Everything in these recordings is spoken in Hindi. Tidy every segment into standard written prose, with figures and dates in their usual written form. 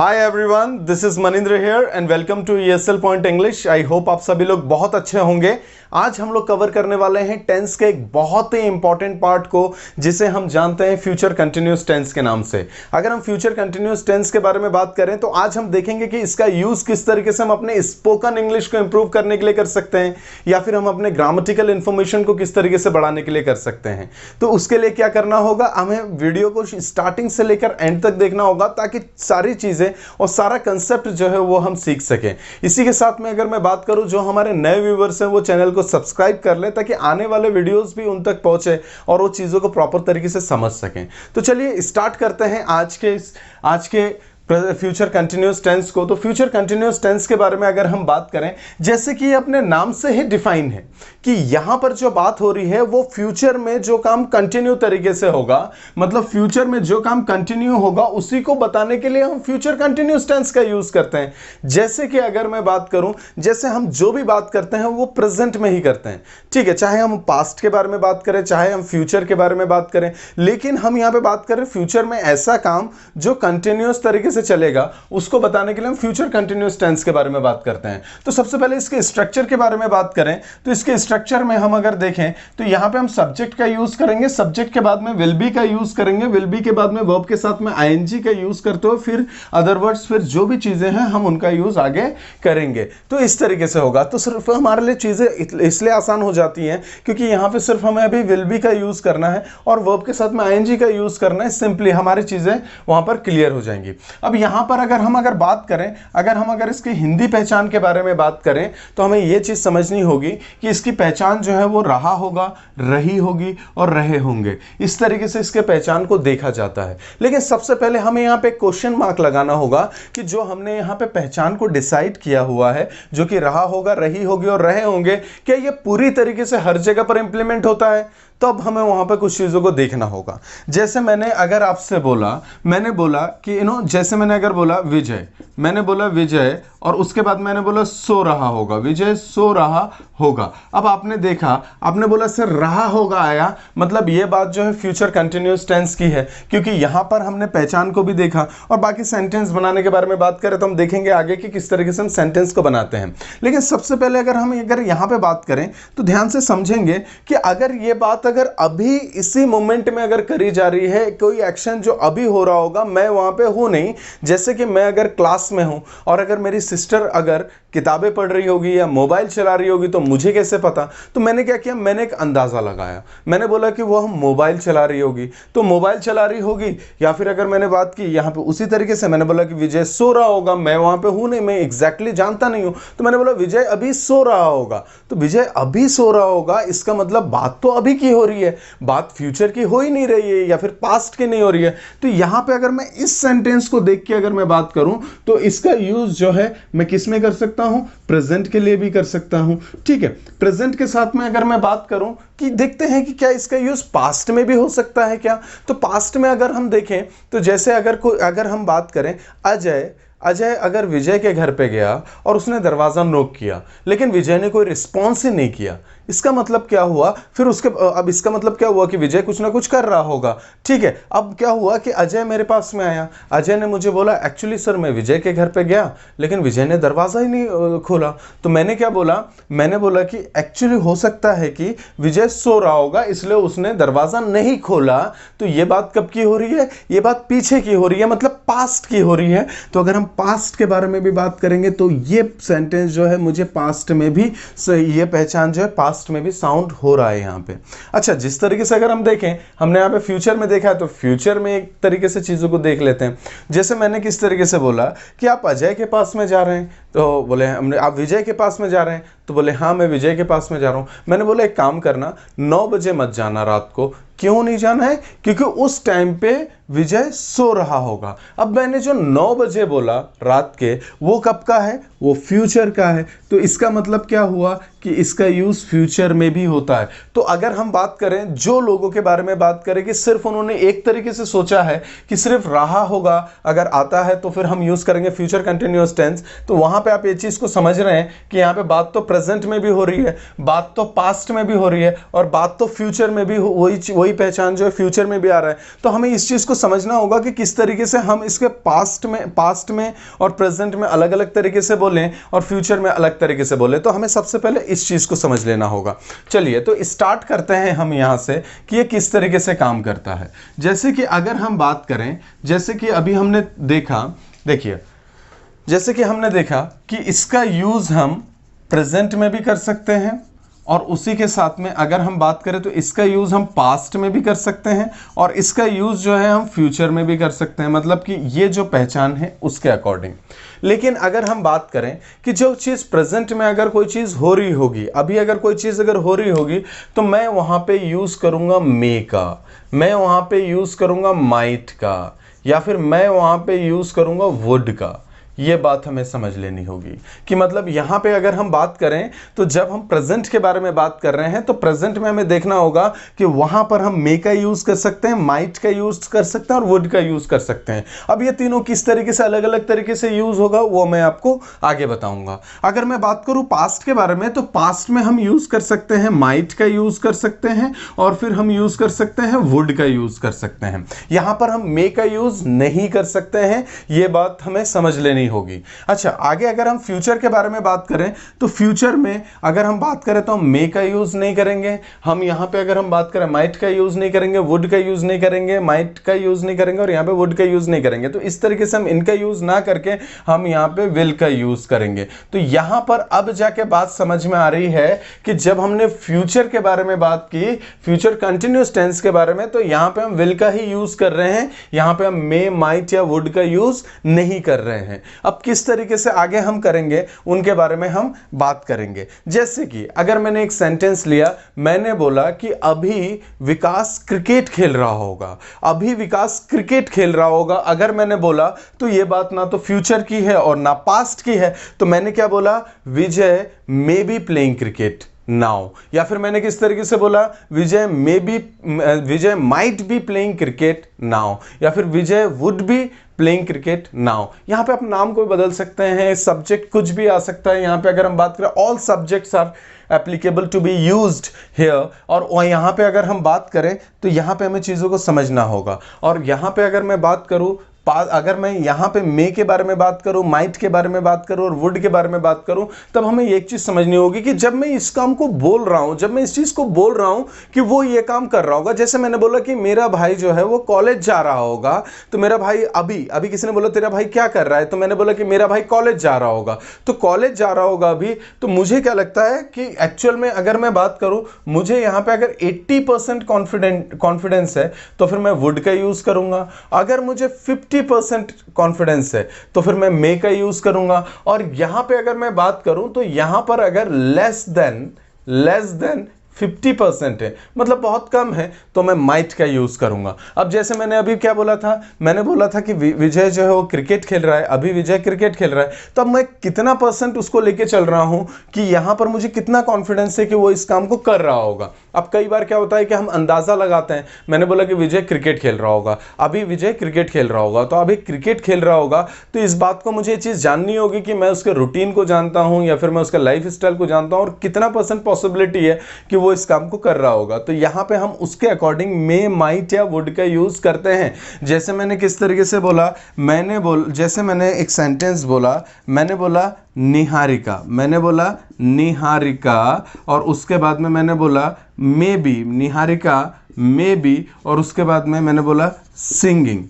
Hi everyone, this is Maninder here and welcome to ESL point English. I hope आप सभी लोग बहुत अच्छे होंगे। आज हम लोग कवर करने वाले हैं टेंस के एक बहुत ही इंपॉर्टेंट पार्ट को, जिसे हम जानते हैं फ्यूचर कंटिन्यूअस टेंस के नाम से। अगर हम फ्यूचर कंटिन्यूअस टेंस के बारे में बात करें तो आज हम देखेंगे कि इसका यूज किस तरीके से हम अपने स्पोकन इंग्लिश को इंप्रूव करने के लिए कर सकते हैं, या फिर हम अपने ग्रामेटिकल इंफॉर्मेशन को किस तरीके से बढ़ाने के लिए कर सकते हैं। तो उसके लिए क्या करना होगा, हमें वीडियो को स्टार्टिंग से लेकर एंड तक देखना होगा, ताकि सारी चीजें और सारा कंसेप्ट जो है वो हम सीख सकें। इसी के साथ में अगर मैं बात करूं, जो हमारे नए व्यूवर्स हैं वो चैनल को सब्सक्राइब कर लें, ताकि आने वाले वीडियोस भी उन तक पहुंचे और वो चीजों को प्रॉपर तरीके से समझ सकें। तो चलिए स्टार्ट करते हैं आज के फ्यूचर कंटिन्यूअस टेंस को। तो फ्यूचर कंटिन्यूअस टेंस के बारे में अगर हम बात करें, जैसे कि अपने नाम से ही डिफाइन है कि यहां पर जो बात हो रही है वो फ्यूचर में जो काम कंटिन्यू तरीके से होगा, मतलब फ्यूचर में जो काम कंटिन्यू होगा उसी को बताने के लिए हम फ्यूचर कंटिन्यूअस टेंस का यूज करते हैं। जैसे कि अगर मैं बात करूं, जैसे हम जो भी बात करते हैं वो प्रेजेंट में ही करते हैं, ठीक है। चाहे हम पास्ट के बारे में बात करें, चाहे हम फ्यूचर के बारे में बात करें, लेकिन हम यहां पे बात करें फ्यूचर में ऐसा काम जो कंटिन्यूअस तरीके से चलेगा, उसको बताने के लिए हम फ्यूचर कंटिन्यूअस टेंस के बारे में बात करते हैं। तो सबसे पहले इसके स्ट्रक्चर के बारे में बात करें तो इसके स्ट्रक्चर में हम अगर देखें तो यहां पे हम सब्जेक्ट का यूज करेंगे, सब्जेक्ट के बाद में विल बी का यूज करेंगे, विल बी के बाद में वर्ब के साथ में आईएनजी का यूज करते हो, फिर अदर वर्ड्स, फिर जो भी चीजें हैं हम उनका यूज आगे करेंगे। तो इस तरीके से होगा। तो सिर्फ हमारे लिए चीजें इसलिए आसान हो जाती हैं क्योंकि यहां पे सिर्फ हमें अभी विल बी का यूज करना है और वर्ब के साथ में आईएनजी का यूज करना है। सिंपली हमारी चीजें वहां पर क्लियर हो जाएंगी। अब यहां पर अगर हम बात करें, अगर इसकी हिंदी पहचान के बारे में बात करें तो हमें यह चीज समझनी होगी कि इसकी पहचान जो है वो रहा होगा, रही होगी और रहे होंगे। इस तरीके से इसके पहचान को देखा जाता है। लेकिन सबसे पहले हमें यहां पे क्वेश्चन मार्क लगाना होगा कि जो हमने यहां पे पहचान को डिसाइड किया हुआ है, जो कि रहा होगा, रही होगी और रहे होंगे, क्या ये पूरी तरीके से हर जगह पर इंप्लीमेंट होता है? तो अब हमें वहां पर कुछ चीजों को देखना होगा। जैसे मैंने अगर आपसे मैंने बोला कि जैसे मैंने अगर बोला विजय, मैंने बोला विजय और उसके बाद मैंने बोला सो रहा होगा, विजय सो रहा होगा। अब आपने देखा, आपने बोला सर रहा होगा आया, मतलब ये बात जो है फ्यूचर कंटिन्यूअस टेंस की है, क्योंकि यहां पर हमने पहचान को भी देखा। और बाकी सेंटेंस बनाने के बारे में बात करें तो हम देखेंगे आगे कि किस तरीके से हम सेंटेंस को बनाते हैं। लेकिन सबसे पहले अगर यहां पे बात करें तो ध्यान से समझेंगे कि अगर ये बात अगर अभी इसी मोमेंट में अगर करी जा रही है, कोई एक्शन जो अभी हो रहा होगा, मैं वहां पे हूं नहीं। जैसे कि मैं अगर क्लास में हूं और अगर मेरी सिस्टर अगर किताबें पढ़ रही होगी या मोबाइल चला रही होगी तो मुझे कैसे पता? तो मैंने क्या किया, मैंने एक अंदाजा लगाया। मैंने बोला कि वो हम मोबाइल चला रही होगी, तो मोबाइल चला रही होगी। या फिर अगर मैंने बात की यहां पे उसी तरीके से, मैंने बोला कि विजय सो रहा होगा, मैं वहां पे हूं नहीं, मैं एग्जैक्टली जानता नहीं हूं, तो मैंने बोला विजय अभी सो रहा होगा। तो विजय अभी सो रहा होगा, इसका मतलब बात तो अभी की हो रही है, बात फ्यूचर की हो ही नहीं रही है या फिर पास्ट की नहीं हो रही है। तो यहां पे अगर मैं इस सेंटेंस को देख के अगर मैं बात करूं तो इसका यूज जो है मैं किस में कर सकता हूं, प्रेजेंट के लिए भी कर सकता हूं, ठीक है। प्रेजेंट के साथ में अगर मैं बात करूं कि देखते हैं कि क्या इसका यूज पास्ट में भी हो सकता है क्या। तो पास्ट में अगर हम देखें तो जैसे अगर हम बात करें, अजय अगर विजय के घर पे गया और उसने दरवाजा नॉक किया, लेकिन विजय ने कोई रिस्पॉन्स ही नहीं किया, इसका मतलब क्या हुआ? अब इसका मतलब क्या हुआ कि विजय कुछ ना कुछ कर रहा होगा, ठीक है। अब क्या हुआ कि अजय मेरे पास में आया, अजय ने मुझे बोला एक्चुअली सर मैं विजय के घर पे गया लेकिन विजय ने दरवाजा ही नहीं खोला। तो मैंने क्या बोला, मैंने बोला कि एक्चुअली हो सकता है कि विजय सो रहा होगा इसलिए उसने दरवाजा नहीं खोला। तो ये बात कब की हो रही है? ये बात पीछे की हो रही है, मतलब पास्ट की हो रही है। तो अगर हम पास्ट के बारे में भी बात करेंगे तो ये सेंटेंस जो है मुझे पास्ट में भी, ये पहचान जो है पास्ट में भी साउंड हो रहा है यहां पे। अच्छा, जिस तरीके से अगर हम देखें, हमने यहां पे फ्यूचर में देखा है तो फ्यूचर में एक तरीके से चीजों को देख लेते हैं। जैसे मैंने किस तरीके से बोला कि आप अजय के पास में जा रहे हैं, तो बोले हमने आप विजय के पास में जा रहे हैं, तो बोले हाँ मैं विजय के पास में जा रहा हूं। मैंने बोला एक काम करना, 9 बजे मत जाना रात को। क्यों नहीं जाना है? क्योंकि उस टाइम पे विजय सो रहा होगा। अब मैंने जो 9 बजे बोला रात के, वो कब का है? वो फ्यूचर का है। तो इसका मतलब क्या हुआ कि इसका यूज फ्यूचर में भी होता है। तो अगर हम बात करें, जो लोगों के बारे में बात करें कि सिर्फ उन्होंने एक तरीके से सोचा है कि सिर्फ रहा होगा अगर आता है तो फिर हम यूज करेंगे फ्यूचर कंटिन्यूअस टेंस, तो वहां पे आप ये चीज को समझ रहे हैं कि यहाँ पे बात तो प्रेजेंट में भी हो रही है, बात तो पास्ट में भी हो रही है और बात तो फ्यूचर में भी वही वही पहचान जो है फ्यूचर में भी आ रहा है। तो हमें इस चीज़ को समझना होगा कि किस तरीके से हम इसके पास्ट में और प्रेजेंट में अलग अलग तरीके से बोलें और फ्यूचर में अलग तरीके से बोलें। तो हमें सबसे पहले इस चीज़ को समझ लेना होगा। चलिए तो स्टार्ट करते हैं हम यहाँ से कि ये किस तरीके से काम करता है। जैसे कि अगर हम बात करें, जैसे कि अभी हमने देखा, देखिए जैसे कि हमने देखा कि इसका यूज़ हम प्रेजेंट में भी कर सकते हैं और उसी के साथ में अगर हम बात करें तो इसका यूज़ हम पास्ट में भी कर सकते हैं और इसका यूज़ जो है हम फ्यूचर में भी कर सकते हैं, मतलब कि ये जो पहचान है उसके अकॉर्डिंग। लेकिन अगर हम बात करें कि जो चीज़ प्रेजेंट में अगर कोई चीज़ हो रही होगी, अभी अगर कोई चीज़ अगर हो रही होगी तो मैं वहाँ पे यूज़ करूँगा मे का, मैं वहाँ पे यूज़ करूँगा माइट का, या फिर मैं वहाँ पे यूज़ करूँगा वुड का। ये बात हमें समझ लेनी होगी कि मतलब यहाँ पे अगर हम बात करें तो जब हम प्रेजेंट के बारे में बात कर रहे हैं तो प्रेजेंट में हमें देखना होगा कि वहाँ पर हम मे का यूज़ कर सकते हैं, माइट का यूज़ कर सकते हैं और वुड का यूज़ कर सकते हैं। अब ये तीनों किस तरीके से अलग अलग तरीके से यूज़ होगा वो मैं आपको आगे बताऊँगा। अगर मैं बात करूँ पास्ट के बारे में तो पास्ट में हम यूज़ कर सकते हैं माइट का यूज़ कर सकते हैं और फिर हम यूज़ कर सकते हैं वुड का यूज़ कर सकते हैं। यहाँ पर हम मे का यूज़ नहीं कर सकते हैं, ये बात हमें समझ लेनी होगी। अच्छा, आगे अगर हम फ्यूचर के बारे में बात करें तो फ्यूचर में अगर हम बात करें तो हम मे का यूज नहीं करेंगे, हम यहाँ पे अगर हम बात करें माइट का यूज नहीं करेंगे, वुड का यूज नहीं करेंगे, माइट का यूज नहीं करेंगे और यहाँ पे वुड का यूज नहीं करेंगे। तो इस तरीके से हम इनका यूज ना करके हम यहाँ पे विल का यूज करेंगे। तो यहाँ पर अब जाके बात समझ में आ रही है कि जब हमने फ्यूचर के बारे में बात की, फ्यूचर कंटिन्यूअस टेंस के बारे में, तो यहाँ पे हम विल का ही यूज कर रहे हैं, यहाँ पे हम मे माइट या वुड का यूज नहीं कर रहे हैं। अब किस तरीके से आगे हम करेंगे उनके बारे में हम बात करेंगे। जैसे कि अगर मैंने एक सेंटेंस लिया, मैंने बोला कि अभी विकास क्रिकेट खेल रहा होगा, अभी विकास क्रिकेट खेल रहा होगा। अगर मैंने बोला तो ये बात ना तो फ्यूचर की है और ना पास्ट की है, तो मैंने क्या बोला, Vijay may be playing cricket now. या फिर मैंने किस तरीके से बोला, Vijay might be playing cricket now, या फिर Vijay would be playing cricket now. यहाँ पे आप नाम को बदल सकते हैं, सब्जेक्ट कुछ भी आ सकता है। यहाँ पे अगर हम बात करें all subjects are applicable to be used here, और यहाँ पे अगर हम बात करें तो यहाँ पे हमें चीज़ों को समझना होगा। और यहाँ पे अगर मैं बात करूँ, अगर मैं यहाँ पे मे के बारे में बात करूँ, माइट के बारे में बात करूँ और वुड के बारे में बात करूँ, तब हमें एक चीज़ समझनी होगी कि जब मैं इस काम को बोल रहा हूँ, जब मैं इस चीज़ को बोल रहा हूँ कि वो ये काम कर रहा होगा, जैसे मैंने बोला कि मेरा भाई जो है वो कॉलेज जा रहा होगा, तो मेरा भाई अभी किसी ने बोला तेरा भाई क्या कर रहा है, तो मैंने बोला कि मेरा भाई कॉलेज जा रहा होगा। तो कॉलेज जा रहा होगा अभी, तो मुझे क्या लगता है कि एक्चुअल में अगर मैं बात करूँ, मुझे यहाँ पे अगर 80% कॉन्फिडेंस है तो फिर मैं वुड का यूज़ करूँगा। अगर मुझे 50% कॉन्फिडेंस है तो फिर मैं मे का यूज करूंगा। और यहां पे अगर मैं बात करूं तो यहां पर अगर लेस देन 50% है, मतलब बहुत कम है, तो मैं माइट का यूज करूंगा। अब जैसे मैंने अभी क्या बोला था, मैंने बोला था कि विजय जो है वो क्रिकेट खेल रहा है, अभी विजय क्रिकेट खेल रहा है, तो अब मैं कितना % उसको लेके चल रहा हूं कि यहां पर मुझे कितना कॉन्फिडेंस है कि वो इस काम को कर रहा होगा। अब कई बार क्या होता है कि हम अंदाजा लगाते हैं, मैंने बोला कि विजय क्रिकेट खेल रहा होगा, अभी विजय क्रिकेट खेल रहा होगा, तो अभी क्रिकेट खेल रहा होगा, तो इस बात को मुझे ये चीज़ जाननी होगी कि मैं उसके रूटीन को जानता हूं या फिर मैं उसका लाइफ स्टाइल को जानता हूं और कितना % पॉसिबिलिटी है कि वो इस काम को कर रहा होगा। तो यहां पे हम उसके अकॉर्डिंग मे माइट या वुड का यूज करते हैं। जैसे मैंने किस तरीके से बोला, जैसे मैंने एक सेंटेंस बोला, मैंने बोला निहारिका, मैंने बोला निहारिका, और उसके बाद में मैंने बोला may be, Niharika may be, और उसके बाद में मैंने बोला सिंगिंग,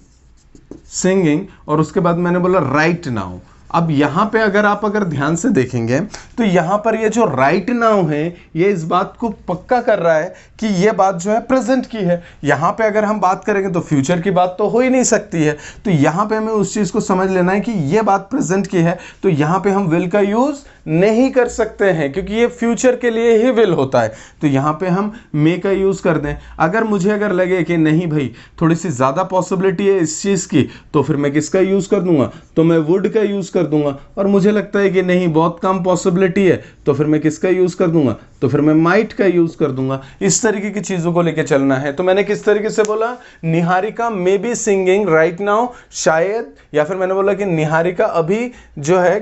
और उसके बाद मैंने बोला राइट नाउ। अब यहाँ पे अगर ध्यान से देखेंगे तो यहाँ पर ये जो राइट नाउ है, ये इस बात को पक्का कर रहा है कि ये बात जो है प्रेजेंट की है। यहाँ पे अगर हम बात करेंगे तो फ्यूचर की बात तो हो ही नहीं सकती है। तो यहाँ पे हमें उस चीज़ को समझ लेना है कि ये बात प्रेजेंट की है, तो यहाँ पे हम विल का यूज़ नहीं कर सकते हैं क्योंकि ये फ्यूचर के लिए ही विल होता है। तो यहाँ पे हम मे का यूज़ कर दें। अगर लगे कि नहीं भाई थोड़ी सी ज़्यादा पॉसिबिलिटी है इस चीज़ की, तो फिर मैं किसका यूज़ कर दूंगा, तो मैं वुड का यूज़ कर दूंगा। और मुझे लगता है कि नहीं बहुत कम पॉसिबिलिटी है, तो तो फिर मैं किसका यूज़ कर दूंगा, तो फिर मैं माइट का यूज़ कर दूंगा। इस तरीके की चीज़ों को लेके चलना है। तो मैंने किस तरीके से बोला, Niharika may be singing right now, शायद, या फिर मैंने बोला कि निहारिका अभी जो है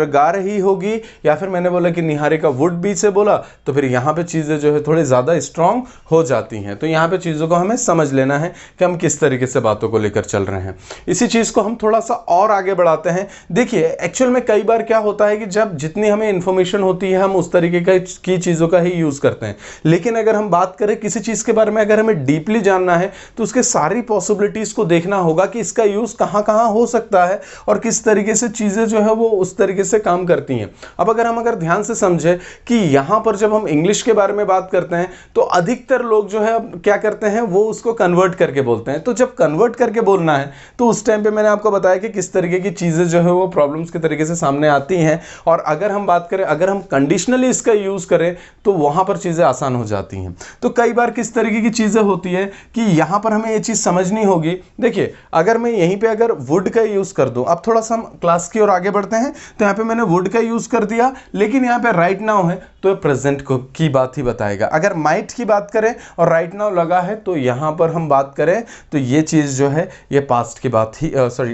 गा रही होगी, या फिर मैंने बोला कि निहारिका वुड बी से बोला, तो फिर यहाँ पे चीज़ें जो है थोड़ी ज़्यादा स्ट्रांग हो जाती हैं। तो यहाँ पे चीज़ों को हमें समझ लेना है कि हम किस तरीके से बातों को लेकर चल रहे हैं। इसी चीज़ को हम थोड़ा सा और आगे बढ़ाते हैं। देखिए एक्चुअल में कई बार क्या होता है कि जब जितनी हमें इंफॉर्मेशन होती है हम उस तरीके की चीज़ों का ही यूज़ करते हैं, लेकिन अगर हम बात करें किसी चीज़ के बारे में, अगर हमें डीपली जानना है तो उसके सारी पॉसिबिलिटीज़ को देखना होगा कि इसका यूज़ कहाँ कहाँ हो सकता है और किस तरीके से चीज़ें जो है वो उस तरीके से काम करती हैं। अब अगर ध्यान से समझे कि यहाँ पर जब हम इंग्लिश के बारे में बात करते हैं तो अधिकतर लोग जो है क्या करते हैं, वो उसको कन्वर्ट करके बोलते हैं। तो जब कन्वर्ट करके बोलना है तो उस टाइम पे मैंने आपको बताया कि किस तरीके की चीज़ें जो है वो प्रॉब्लम्स के तरीके से सामने आती हैं। और अगर हम बात करें, अगर हम कंडीशनली इसका यूज़ करें तो वहाँ पर चीज़ें आसान हो जाती हैं। तो कई बार किस तरीके की चीज़ें होती है कि यहाँ पर हमें ये चीज़ समझनी होगी। देखिए अगर मैं यहीं पे अगर वुड का यूज़ कर दूँ, अब थोड़ा सा हम क्लास की ओर आगे बढ़ते हैं, तो यहाँ पे मैंने वुड का यूज़ कर दिया, लेकिन यहाँ पे राइट नाउ है तो प्रेजेंट की बात ही बताएगा। अगर माइट की बात करें और राइट नाउ लगा है तो यहाँ पर हम बात करें तो ये चीज़ जो है ये पास्ट की बात ही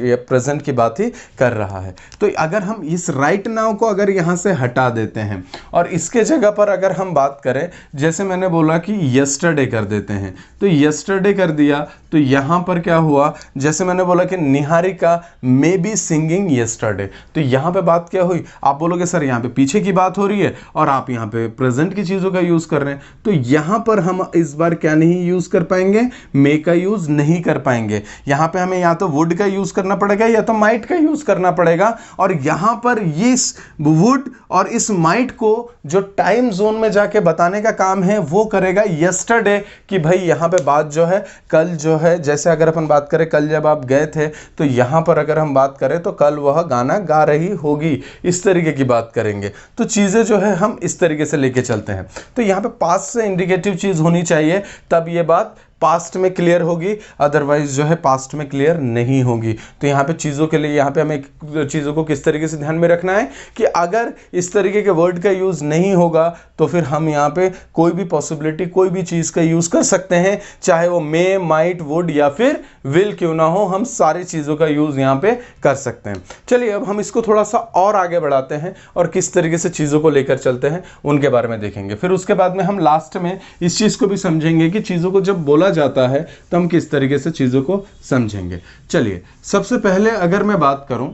ये प्रेजेंट की बात ही कर रहा है। तो अगर हम इस राइट नाउ को अगर यहाँ से हटा देते हैं और इसके जगह पर अगर हम बात करें, जैसे मैंने बोला कि यस्टरडे कर देते हैं, तो यस्टरडे कर दिया तो यहाँ पर क्या हुआ, जैसे मैंने बोला कि Niharika may be singing yesterday, तो यहाँ पे बात क्या हुई, आप बोलोगे सर यहाँ पे पीछे की बात हो रही है और आप यहाँ पे प्रेजेंट की चीज़ों का यूज़ कर रहे हैं, तो यहाँ पर हम इस बार क्या नहीं यूज़ कर पाएंगे, मे का यूज़ नहीं कर पाएंगे। यहाँ पे हमें या तो वुड का यूज़ करना पड़ेगा या तो माइट का यूज़ करना पड़ेगा। और यहाँ पर इस वुड और इस माइट को जो टाइम जोन में जाके बताने का काम है वो करेगा यस्टरडे, कि भाई यहाँ पे बात जो है कल जो है, जैसे अगर अपन बात करें कल जब आप गए थे तो यहाँ पर अगर हम बात करें तो कल वह गाना गा रही होगी, इस तरीके की बात करेंगे। तो चीज़ें जो है हम इस तरीके से लेके चलते हैं। तो यहाँ पे पास्ट से इंडिकेटिव चीज़ होनी चाहिए, तब ये बात पास्ट में क्लियर होगी, अदरवाइज जो है पास्ट में क्लियर नहीं होगी। तो यहाँ पे चीज़ों के लिए यहाँ पे हमें चीज़ों को किस तरीके से ध्यान में रखना है कि अगर इस तरीके के वर्ड का यूज़ नहीं होगा तो फिर हम यहाँ पे कोई भी पॉसिबिलिटी, कोई भी चीज़ का यूज़ कर सकते हैं, चाहे वो मे, माइट, वुड या फिर विल क्यों ना हो, हम सारी चीज़ों का यूज़ यहाँ पे कर सकते हैं। चलिए अब हम इसको थोड़ा सा और आगे बढ़ाते हैं और किस तरीके से चीज़ों को लेकर चलते हैं उनके बारे में देखेंगे। फिर उसके बाद में हम लास्ट में इस चीज़ को भी समझेंगे कि चीज़ों को जब बोला जाता है तो हम किस तरीके से चीज़ों को समझेंगे। चलिए सबसे पहले अगर मैं बात करूं,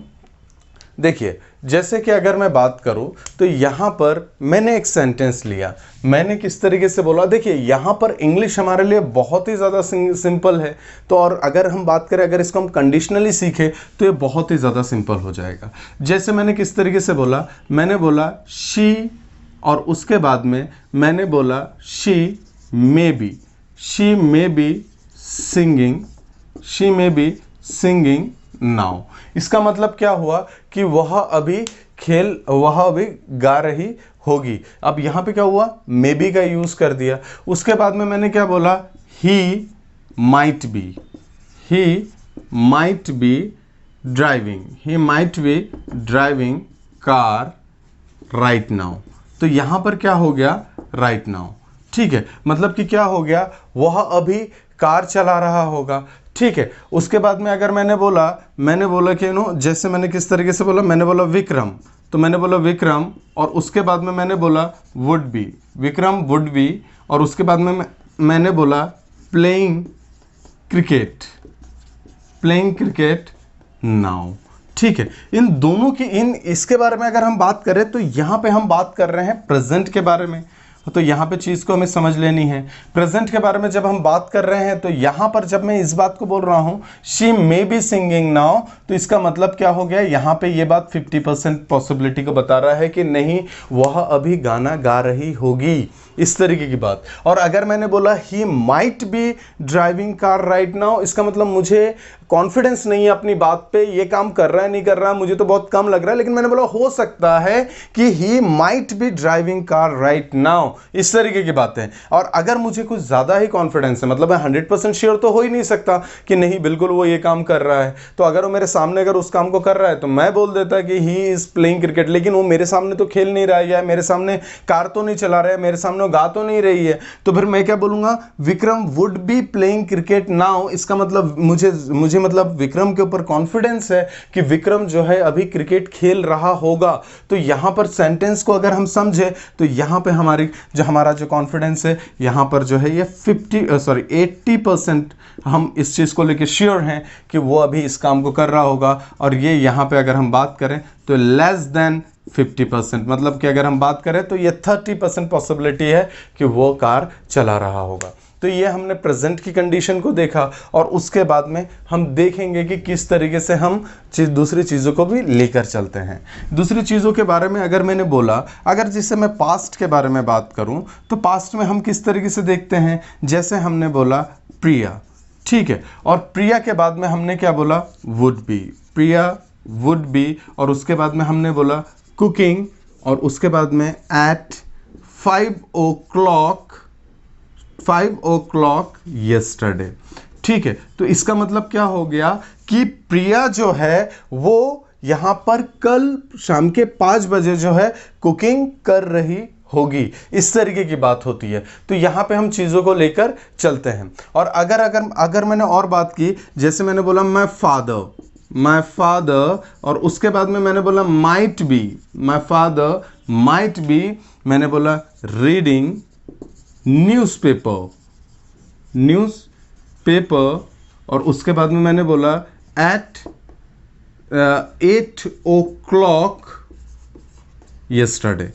देखिए जैसे कि अगर मैं बात करूं तो यहां पर मैंने एक सेंटेंस लिया, मैंने किस तरीके से बोला, देखिए यहां पर इंग्लिश हमारे लिए बहुत ही ज़्यादा सिंपल है। तो और अगर हम बात करें, अगर इसको हम कंडीशनली सीखें तो ये बहुत ही ज़्यादा सिंपल हो जाएगा। जैसे मैंने किस तरीके से बोला, मैंने बोला शी और उसके बाद में मैंने बोला she may be, she may be singing, she may be singing now. इसका मतलब क्या हुआ कि वह अभी गा रही होगी। अब यहाँ पे क्या हुआ, मे बी का यूज़ कर दिया। उसके बाद में मैंने क्या बोला, he might be driving car right now. तो यहाँ पर क्या हो गया, राइट नाउ, ठीक है। मतलब कि क्या हो गया, वह अभी कार चला रहा होगा, ठीक है। उसके बाद में अगर मैंने बोला कि जैसे मैंने किस तरीके से बोला, मैंने बोला विक्रम, तो मैंने बोला विक्रम और उसके बाद में मैंने बोला would be, Vikram would be, और उसके बाद में मैंने बोला प्लेइंग क्रिकेट नाउ, ठीक है। इन दोनों की इसके बारे में अगर हम बात करें तो यहाँ पे हम बात कर रहे हैं प्रेजेंट के बारे में। तो यहाँ पे चीज़ को हमें समझ लेनी है। प्रेजेंट के बारे में जब हम बात कर रहे हैं तो यहाँ पर जब मैं इस बात को बोल रहा हूँ she may be singing now, तो इसका मतलब क्या हो गया, यहाँ पे ये बात 50% पॉसिबिलिटी को बता रहा है कि नहीं वह अभी गाना गा रही होगी, इस तरीके की बात। और अगर मैंने बोला he might be driving car right now, इसका मतलब मुझे कॉन्फिडेंस नहीं है अपनी बात पे, ये काम कर रहा है नहीं कर रहा है, मुझे तो बहुत कम लग रहा है, लेकिन मैंने बोला हो सकता है कि he might be driving car right now, इस तरीके की बातें। और अगर मुझे कुछ ज़्यादा ही कॉन्फिडेंस है, मतलब मैं 100% श्योर तो हो ही नहीं सकता कि नहीं बिल्कुल वो ये काम कर रहा है, तो अगर वो मेरे सामने अगर उस काम को कर रहा है तो मैं बोल देता कि ही इज़ प्लेइंग क्रिकेट, लेकिन वो मेरे सामने तो खेल नहीं रहा है, या मेरे सामने कार तो नहीं चला रहा है, मेरे सामने वो गा तो नहीं रही है, तो फिर मैं क्या बोलूँगा, Vikram would be playing cricket now. इसका मतलब मुझे मतलब विक्रम के ऊपर कॉन्फिडेंस है कि विक्रम जो है अभी क्रिकेट खेल रहा होगा। तो यहाँ पर सेंटेंस को अगर हम समझे तो यहाँ पे हमारा जो कॉन्फिडेंस है यहाँ पर जो है ये 80% हम इस चीज़ को लेके श्योर हैं कि वो अभी इस काम को कर रहा होगा। और ये यहाँ पे अगर हम बात करें तो लेस देन 50%, मतलब कि अगर हम बात करें तो ये 30% पॉसिबिलिटी है कि वो कार चला रहा होगा। तो ये हमने प्रेजेंट की कंडीशन को देखा, और उसके बाद में हम देखेंगे कि किस तरीके से हम दूसरी चीज़ों को भी लेकर चलते हैं। दूसरी चीज़ों के बारे में अगर मैंने बोला, अगर जिससे मैं पास्ट के बारे में बात करूं तो पास्ट में हम किस तरीके से देखते हैं, जैसे हमने बोला प्रिया, ठीक है, और प्रिया के बाद में हमने क्या बोला, would be, Priya would be, और उसके बाद में हमने बोला कुकिंग, और उसके बाद में एट 5 o'clock yesterday, ठीक है। तो इसका मतलब क्या हो गया कि प्रिया जो है वो यहाँ पर कल शाम के 5 बजे जो है कुकिंग कर रही होगी, इस तरीके की बात होती है। तो यहाँ पे हम चीज़ों को लेकर चलते हैं। और अगर मैंने और बात की, जैसे मैंने बोला माई फादर, और उसके बाद में मैंने बोला might be, my father might B, मैंने बोला रीडिंग न्यूज़पेपर, और उसके बाद में मैंने बोला एट 8 o'clock yesterday।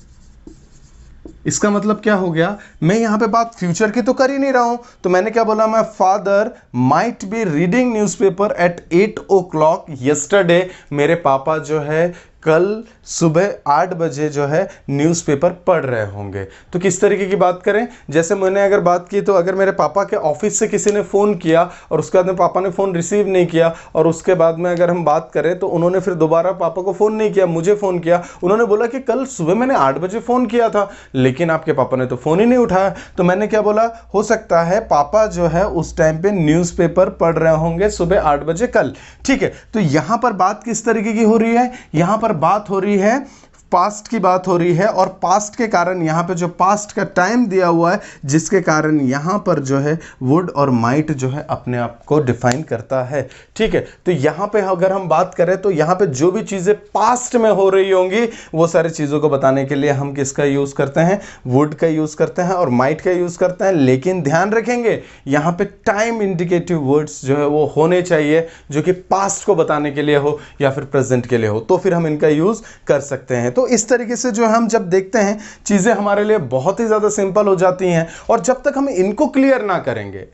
इसका मतलब क्या हो गया, मैं यहाँ पे बात फ्यूचर की तो कर ही नहीं रहा हूँ, तो मैंने क्या बोला, my father might be reading newspaper at 8 o'clock yesterday। मेरे पापा जो है कल सुबह 8 बजे जो है न्यूज़पेपर पढ़ रहे होंगे। तो किस तरीके की बात करें, जैसे मैंने अगर बात की तो अगर मेरे पापा के ऑफिस से किसी ने फ़ोन किया और उसके बाद में पापा ने फ़ोन रिसीव नहीं किया, और उसके बाद में अगर हम बात करें तो उन्होंने फिर दोबारा पापा को फ़ोन नहीं किया, मुझे फ़ोन किया, उन्होंने बोला कि कल सुबह मैंने 8 बजे फ़ोन किया था लेकिन आपके पापा ने तो फ़ोन ही नहीं उठाया। तो मैंने क्या बोला, हो सकता है पापा जो है उस टाइम पे न्यूज़पेपर पढ़ रहे होंगे सुबह 8 बजे कल, ठीक है। तो यहाँ पर बात किस तरीके की हो रही है, यहाँ पर बात हो रही है पास्ट की बात हो रही है, और पास्ट के कारण यहाँ पे जो पास्ट का टाइम दिया हुआ है जिसके कारण यहाँ पर जो है वुड और माइट जो है अपने आप को डिफाइन करता है, ठीक है। तो यहाँ पे अगर हम बात करें तो यहाँ पे जो भी चीज़ें पास्ट में हो रही होंगी वो सारी चीज़ों को बताने के लिए हम किसका यूज़ करते हैं, वुड का यूज़ करते हैं और माइट का यूज़ करते हैं। लेकिन ध्यान रखेंगे यहाँ पे टाइम इंडिकेटिव वर्ड्स जो है वो होने चाहिए जो कि पास्ट को बताने के लिए हो या फिर प्रेजेंट के लिए हो, तो फिर हम इनका यूज़ कर सकते हैं। तो इस तरीके से जो हम जब देखते हैं चीज़ें हमारे लिए बहुत ही ज़्यादा सिंपल हो जाती हैं, और जब तक हम इनको क्लियर ना करेंगे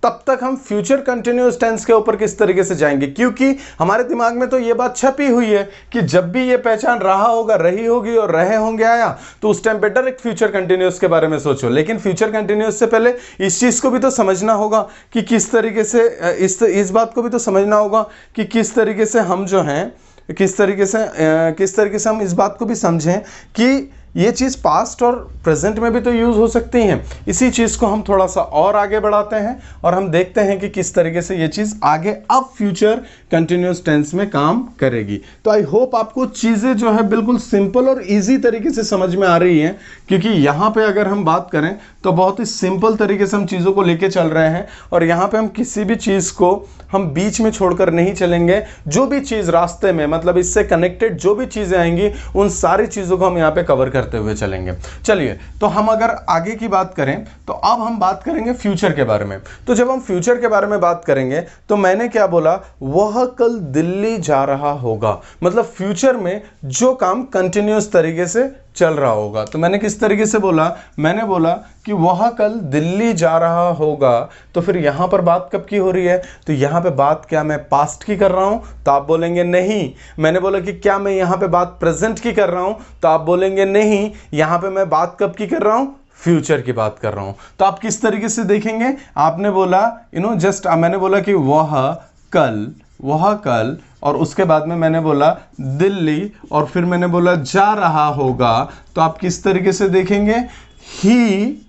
तब तक हम फ्यूचर कंटिन्यूअस टेंस के ऊपर किस तरीके से जाएंगे, क्योंकि हमारे दिमाग में तो ये बात छपी हुई है कि जब भी ये पहचान रहा होगा, रही होगी और रहे होंगे आया तो उस टाइम पे डायरेक्ट फ्यूचर कंटिन्यूअस के बारे में सोचो। लेकिन फ्यूचर कंटिन्यूअस से पहले इस चीज़ को भी तो समझना होगा कि किस तरीके से इस बात को भी तो समझना होगा कि किस तरीके से हम जो हैं किस तरीके से हम इस बात को भी समझें कि ये चीज़ पास्ट और प्रेजेंट में भी तो यूज़ हो सकती हैं। इसी चीज़ को हम थोड़ा सा और आगे बढ़ाते हैं और हम देखते हैं कि किस तरीके से ये चीज़ आगे अब फ्यूचर कंटिन्यूअस टेंस में काम करेगी। तो आई होप आपको चीज़ें जो है बिल्कुल सिंपल और इजी तरीके से समझ में आ रही हैं, क्योंकि यहाँ पे अगर हम बात करें तो बहुत ही सिंपल तरीके से हम चीज़ों को लेके चल रहे हैं, और यहाँ पे हम किसी भी चीज़ को हम बीच में छोड़कर नहीं चलेंगे। जो भी चीज़ रास्ते में, मतलब इससे कनेक्टेड जो भी चीज़ें आएंगी उन सारी चीज़ों को हम यहाँ पे कवर करते हुए चलेंगे। चलिए, तो हम अगर आगे की बात करें तो अब हम बात करेंगे फ्यूचर के बारे में। तो जब हम फ्यूचर के बारे में बात करेंगे तो मैंने क्या बोला, वह कल दिल्ली जा रहा होगा, मतलब फ्यूचर में जो काम कंटिन्यूअस तरीके से चल रहा होगा। तो मैंने किस तरीके से बोला, मैंने बोला कि वह कल दिल्ली जा रहा होगा। तो फिर यहाँ पर बात कब की हो रही है, तो यहाँ पे बात क्या मैं पास्ट की कर रहा हूँ, तो आप बोलेंगे नहीं। मैंने बोला कि क्या मैं यहाँ पे बात प्रेजेंट की कर रहा हूँ, तो आप बोलेंगे नहीं। यहाँ पे मैं बात कब की कर रहा हूँ, फ्यूचर की बात कर रहा हूँ। तो आप किस तरीके से देखेंगे, आपने बोला जस्ट मैंने बोला कि वह कल वह कल, और उसके बाद में मैंने बोला दिल्ली, और फिर मैंने बोला जा रहा होगा, तो आप किस तरीके से देखेंगे, ही।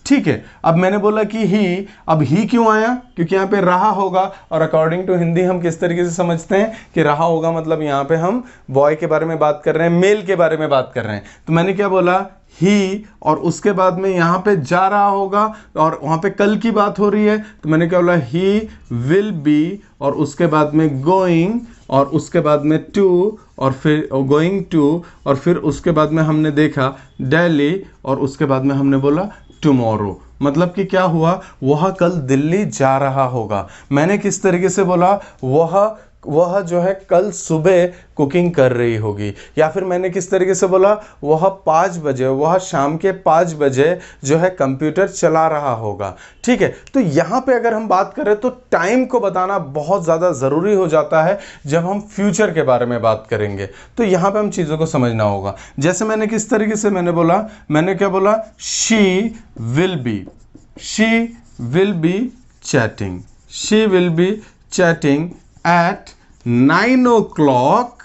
ठीक है, अब मैंने बोला कि ही, अब ही क्यों आया, क्योंकि यहाँ पे रहा होगा, और अकॉर्डिंग टू हिंदी हम किस तरीके से समझते हैं कि रहा होगा मतलब यहाँ पे हम बॉय के बारे में बात कर रहे हैं, मेल के बारे में बात कर रहे हैं। तो मैंने क्या बोला, ही, और उसके बाद में यहाँ पे जा रहा होगा, और वहाँ पे कल की बात हो रही है, तो मैंने क्या बोला, ही विल बी, और उसके बाद में गोइंग, और उसके बाद में टू, और फिर गोइंग टू, और फिर उसके बाद में हमने देखा दिल्ली, और उसके बाद में हमने बोला टुमारो। मतलब कि क्या हुआ, वह कल दिल्ली जा रहा होगा। मैंने किस तरीके से बोला, वह जो है कल सुबह कुकिंग कर रही होगी, या फिर मैंने किस तरीके से बोला, वह 5 बजे, वह शाम के 5 बजे जो है कंप्यूटर चला रहा होगा। ठीक है, तो यहाँ पे अगर हम बात करें तो टाइम को बताना बहुत ज़्यादा ज़रूरी हो जाता है जब हम फ्यूचर के बारे में बात करेंगे। तो यहाँ पे हम चीज़ों को समझना होगा। जैसे मैंने किस तरीके से मैंने बोला, मैंने क्या बोला, she will be chatting, she will be chatting at 9 o'clock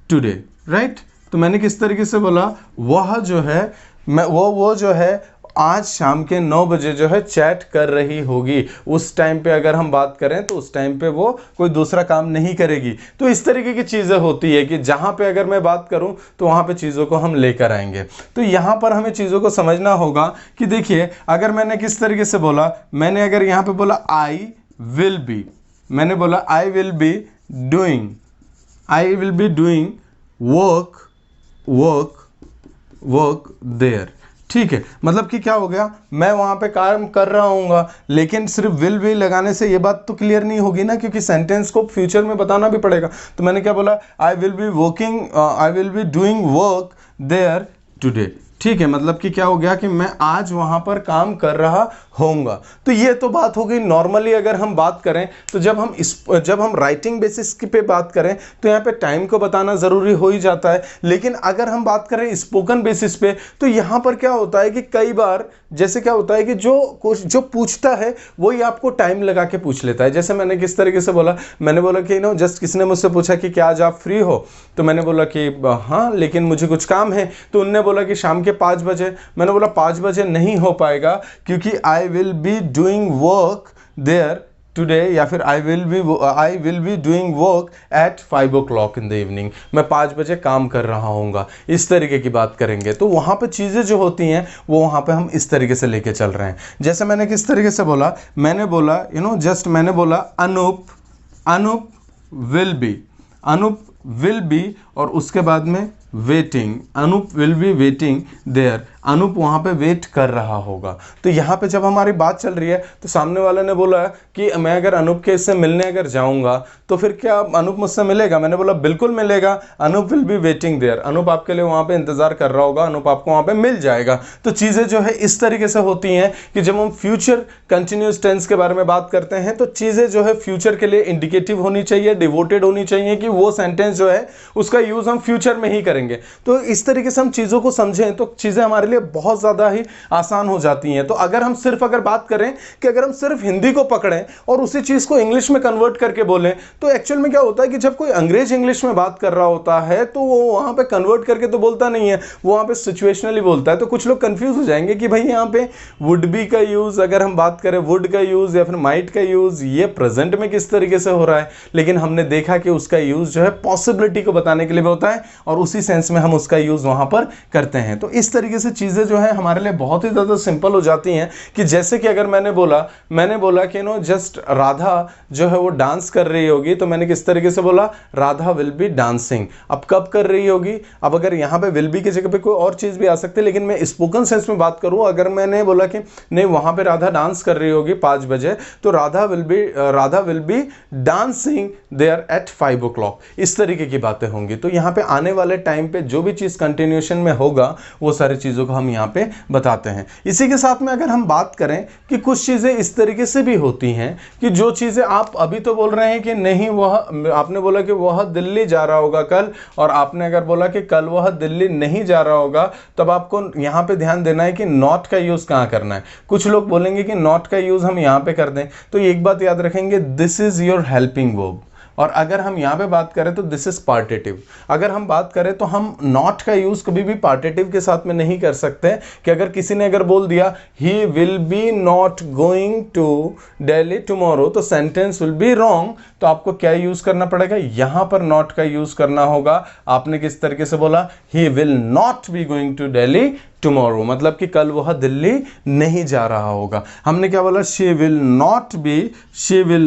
today, right. तो मैंने किस तरीके से बोला, वह जो है वो जो है आज शाम के 9 बजे जो है चैट कर रही होगी। उस टाइम पे अगर हम बात करें तो उस टाइम पे वो कोई दूसरा काम नहीं करेगी। तो इस तरीके की चीज़ें होती है कि जहाँ पे अगर मैं बात करूँ तो वहाँ पे चीज़ों को हम लेकर आएंगे। तो यहाँ पर हमें चीज़ों को समझना होगा कि देखिए, अगर मैंने किस तरीके से बोला, मैंने अगर यहाँ पे बोला आई विल बी, मैंने बोला I will be doing work there. ठीक है, मतलब कि क्या हो गया, मैं वहाँ पे काम कर रहा हूँगा, लेकिन सिर्फ विल बी लगाने से ये बात तो क्लियर नहीं होगी ना, क्योंकि सेंटेंस को फ्यूचर में बताना भी पड़ेगा। तो मैंने क्या बोला, I will be doing work there today. ठीक है, मतलब कि क्या हो गया कि मैं आज वहाँ पर काम कर रहा होऊंगा। तो ये तो बात हो गई नॉर्मली। अगर हम बात करें तो जब हम राइटिंग बेसिस पे बात करें तो यहाँ पे टाइम को बताना ज़रूरी हो ही जाता है। लेकिन अगर हम बात करें स्पोकन बेसिस पे तो यहाँ पर क्या होता है कि कई बार जैसे क्या होता है कि जो पूछता है वही आपको टाइम लगा के पूछ लेता है। जैसे मैंने किस तरीके से बोला, मैंने बोला कि जस्ट किसने मुझसे पूछा कि क्या आज आप फ्री हो, तो मैंने बोला कि हाँ, लेकिन मुझे कुछ काम है। तो उनने बोला कि शाम के 5 बजे। मैंने बोला 5 बजे नहीं हो पाएगा, क्योंकि I will be doing work there today, या फिर I will be doing work at 5 o'clock in the evening. मैं 5 बजे काम कर रहा हूँगा। इस तरीके की बात करेंगे तो वहाँ पे चीज़ें जो होती हैं वो वहाँ पे हम इस तरीके से लेके चल रहे हैं। जैसे मैंने किस तरीके से बोला, मैंने बोला जस्ट मैंने बोला अनूप विल बी और उसके बाद में waiting, Anup will be waiting there, Anup वहाँ पे वेट कर रहा होगा। तो यहाँ पे जब हमारी बात चल रही है तो सामने वाले ने बोला कि मैं अगर अनूप के इससे मिलने अगर जाऊँगा तो फिर क्या अनूप मुझसे मिलेगा? मैंने बोला बिल्कुल मिलेगा, Anup will be waiting there, Anup आपके लिए वहाँ पे इंतज़ार कर रहा होगा, अनूप आपको वहाँ पे मिल जाएगा। तो चीज़ें जो है इस तरीके से होती हैं कि जब हम फ्यूचर कंटिन्यूस टेंस के बारे में बात करते हैं तो चीज़ें जो है फ्यूचर के लिए इंडिकेटिव होनी चाहिए, डिवोटेड होनी चाहिए कि वो सेंटेंस जो है उसका यूज़ हम फ्यूचर में ही करेंगे। तो इस तरीके से हम चीज़ों को समझें तो चीज़ें हमारे लिए बहुत ज़्यादा ही आसान हो जाती हैं। तो अगर हम सिर्फ बात करें कि अगर हम सिर्फ हिंदी को पकड़ें और उसी चीज़ को इंग्लिश में कन्वर्ट करके बोलें तो एक्चुअल में क्या होता है कि जब कोई अंग्रेज इंग्लिश में बात कर रहा होता है तो वो वहाँ पे कन्वर्ट करके तो बोलता नहीं है, वो वहाँ पे सिचुएशनली बोलता है। तो कुछ लोग कंफ्यूज हो जाएंगे कि भाई यहाँ पे वुड बी का यूज़, अगर हम बात करें वुड का यूज़ या फिर माइट का यूज़, ये प्रेजेंट में किस तरीके से हो रहा है। लेकिन हमने देखा कि उसका यूज़ जो है पॉसिबिलिटी को बताने के लिए होता है और उसी सेंस में हम उसका यूज़ वहाँ पर करते हैं। तो इस तरीके से चीज़ें जो है हमारे लिए बहुत ही ज़्यादा सिंपल हो जाती हैं कि जैसे कि अगर मैंने बोला कि जस्ट राधा जो है वो डांस कर रही होगी, तो मैंने किस तरीके से बोला, राधा विल बी डांसिंग। अब कब कर रही होगी? अब अगर यहाँ पे विल बी की जगह पे कोई और चीज़ भी आ सकती है, लेकिन मैं स्पोकन सेंस में बात करूँ, अगर मैंने बोला कि नहीं वहाँ पे राधा डांस कर रही होगी 5 बजे, तो Radha will be dancing there at 5 o'clock। इस तरीके की बातें होंगी। तो यहाँ पे आने वाले टाइम पे जो भी चीज़ कंटिन्यूएशन में होगा वो सारी चीज़ों को हम यहाँ पे बताते हैं। इसी के साथ में अगर हम बात करें कि कुछ चीज़ें इस तरीके से भी होती हैं कि जो चीज़ें आप अभी तो बोल रहे हैं कि नहीं, वह आपने बोला कि वह दिल्ली जा रहा होगा कल, और आपने अगर बोला कि कल वह दिल्ली नहीं जा रहा होगा, तब आपको यहाँ पे ध्यान देना है कि नॉट का यूज़ कहाँ करना है। कुछ लोग बोलेंगे कि नॉट का यूज़ हम यहाँ पे कर दें, तो एक बात याद रखेंगे, this is your helping verb. और अगर हम यहाँ पे बात करें तो दिस इज पार्टेटिव। अगर हम बात करें तो हम नॉट का यूज कभी भी पार्टेटिव के साथ में नहीं कर सकते कि अगर किसी ने अगर बोल दिया he will be not going to Delhi tomorrow, तो सेंटेंस विल बी रॉन्ग। तो आपको क्या यूज करना पड़ेगा, यहाँ पर नॉट का यूज करना होगा। आपने किस तरीके से बोला, he will not be going to Delhi tomorrow, मतलब कि कल वह दिल्ली नहीं जा रहा होगा। हमने क्या बोला, she will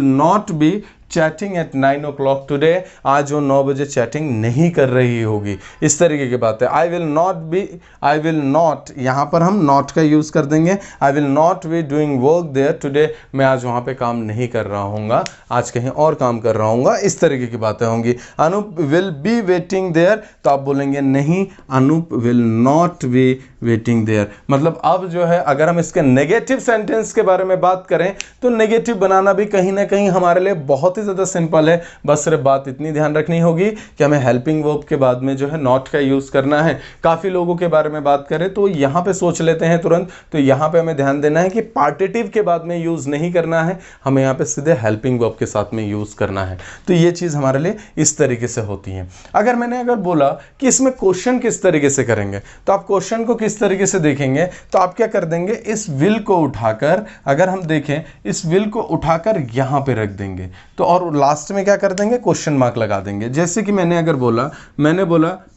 not be chatting at 9 o'clock today, आज वो 9 बजे चैटिंग नहीं कर रही होगी। इस तरीके की बात है। आई विल नॉट, यहाँ पर हम नॉट का यूज़ कर देंगे। I will not be doing work there today, मैं आज वहाँ पे काम नहीं कर रहा हूँगा, आज कहीं और काम कर रहा हूँगा। इस तरीके की बातें होंगी। Anup will be waiting there, तो आप बोलेंगे नहीं, Anup will not be waiting there. मतलब अब जो है, अगर हम इसके नेगेटिव सेंटेंस के बारे में बात करें तो नेगेटिव बनाना भी कहीं ना कहीं हमारे लिए बहुत ही ज़्यादा सिंपल है। बस सिर्फ बात इतनी ध्यान रखनी होगी कि हमें हेल्पिंग वर्ब के बाद में जो है नॉट का यूज़ करना है। काफ़ी लोगों के बारे में बात करें तो यहाँ पे सोच लेते हैं तुरंत, तो यहाँ पे हमें ध्यान देना है कि पार्टेटिव के बाद में यूज़ नहीं करना है, हमें यहाँ पे सीधे हेल्पिंग वर्ब के साथ में यूज़ करना है। तो ये चीज़ हमारे लिए इस तरीके से होती है। अगर बोला कि इसमें क्वेश्चन किस तरीके से करेंगे, तो आप क्वेश्चन को किस तरीके से देखेंगे, तो आप क्या कर देंगे, इस विल को उठाकर, अगर हम देखें इस विल को उठाकर यहाँ पे रख देंगे, तो और लास्ट में क्या कर देंगे, क्वेश्चन मार्क लगा देंगे। जैसे कि मैंने बोला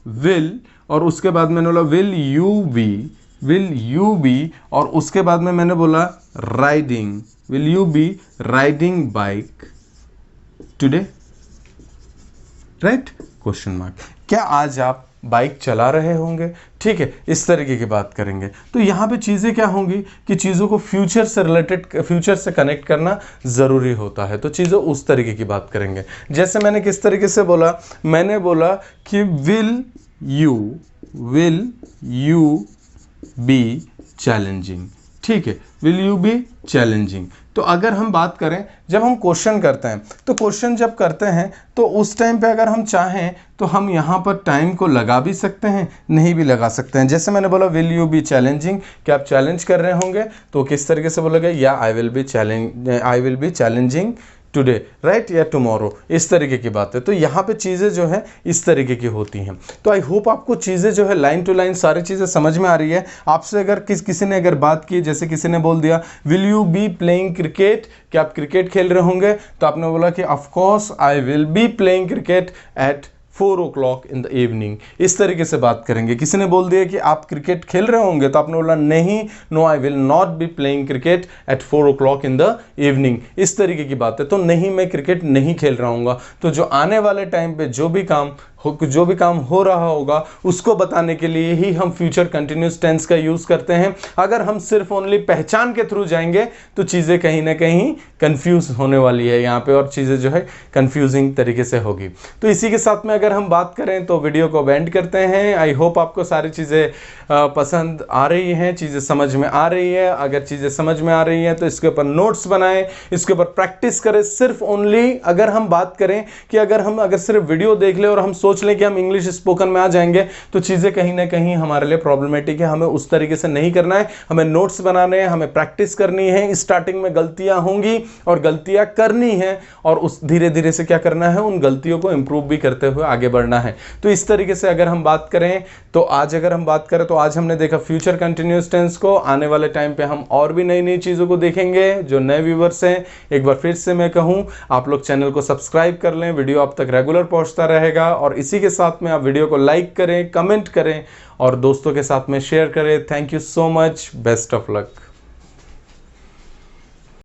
विल, और उसके बाद मैंने बोला विल यू बी, और उसके बाद में मैंने बोला riding, will you be riding bike today, right, question mark. क्या आज आप बाइक चला रहे होंगे, ठीक है, इस तरीके की बात करेंगे। तो यहाँ पे चीज़ें क्या होंगी कि चीज़ों को फ्यूचर से कनेक्ट करना ज़रूरी होता है। तो चीज़ें उस तरीके की बात करेंगे। जैसे मैंने किस तरीके से बोला, मैंने बोला कि विल यू बी चैलेंजिंग, ठीक है, विल यू बी चैलेंजिंग। तो अगर हम बात करें, जब हम क्वेश्चन करते हैं, तो क्वेश्चन जब करते हैं तो उस टाइम पे अगर हम चाहें तो हम यहाँ पर टाइम को लगा भी सकते हैं, नहीं भी लगा सकते हैं। जैसे मैंने बोला विल यू बी चैलेंजिंग, क्या आप चैलेंज कर रहे होंगे, तो किस तरीके से बोलोगे, या आई will B challenging today, right, या टुमारो, इस तरीके की बात है। तो यहाँ पे चीज़ें जो है इस तरीके की होती हैं। तो आई होप आपको चीज़ें जो है लाइन टू लाइन सारी चीज़ें समझ में आ रही है। आपसे अगर किसी ने अगर बात की, जैसे किसी ने बोल दिया will you B playing cricket, क्या आप क्रिकेट खेल रहे होंगे, तो आपने बोला कि of course I will B playing cricket at 4 o'clock in the evening. इस तरीके से बात करेंगे। किसी ने बोल दिया कि आप क्रिकेट खेल रहे होंगे, तो आपने बोला नहीं, no I will not be playing cricket at 4 o'clock in the evening. इस तरीके की बात है। तो नहीं, मैं क्रिकेट नहीं खेल रहा हूँगा। तो जो आने वाले टाइम पे जो भी काम हो रहा होगा उसको बताने के लिए ही हम फ्यूचर कंटिन्यूस टेंस का यूज़ करते हैं। अगर हम सिर्फ ओनली पहचान के थ्रू जाएंगे तो चीज़ें कहीं ना कहीं कंफ्यूज होने वाली है यहाँ पे, और चीज़ें जो है कंफ्यूजिंग तरीके से होगी। तो इसी के साथ में अगर हम बात करें तो वीडियो को एंड करते हैं। आई होप आपको सारी चीज़ें पसंद आ रही हैं, चीज़ें समझ में आ रही है। अगर चीज़ें समझ में आ रही हैं तो इसके ऊपर नोट्स बनाएं, इसके ऊपर प्रैक्टिस करें। सिर्फ ओनली अगर हम बात करें कि अगर सिर्फ वीडियो देख ले और हम सोच लें कि हम इंग्लिश स्पोकन में आ जाएंगे तो चीज़ें कहीं ना कहीं हमारे लिए प्रॉब्लमेटिक है। हमें उस तरीके से नहीं करना है, हमें नोट्स बनाने हैं, हमें प्रैक्टिस करनी है। स्टार्टिंग में गलतियां होंगी और गलतियां करनी है, और उस धीरे धीरे से क्या करना है, उन गलतियों को इंप्रूव भी करते हुए आगे बढ़ना है। तो इस तरीके से अगर हम बात करें तो आज हमने देखा फ्यूचर कंटिन्यूअस टेंस को। आने वाले टाइम पे हम और भी नई नई चीज़ों को देखेंगे। जो नए व्यूवर्स हैं, एक बार फिर से मैं कहूँ, आप लोग चैनल को सब्सक्राइब कर लें, वीडियो आप तक रेगुलर पहुंचता रहेगा। और इसी के साथ में आप वीडियो को लाइक करें, कमेंट करें और दोस्तों के साथ में शेयर करें। Thank you so much, best of luck.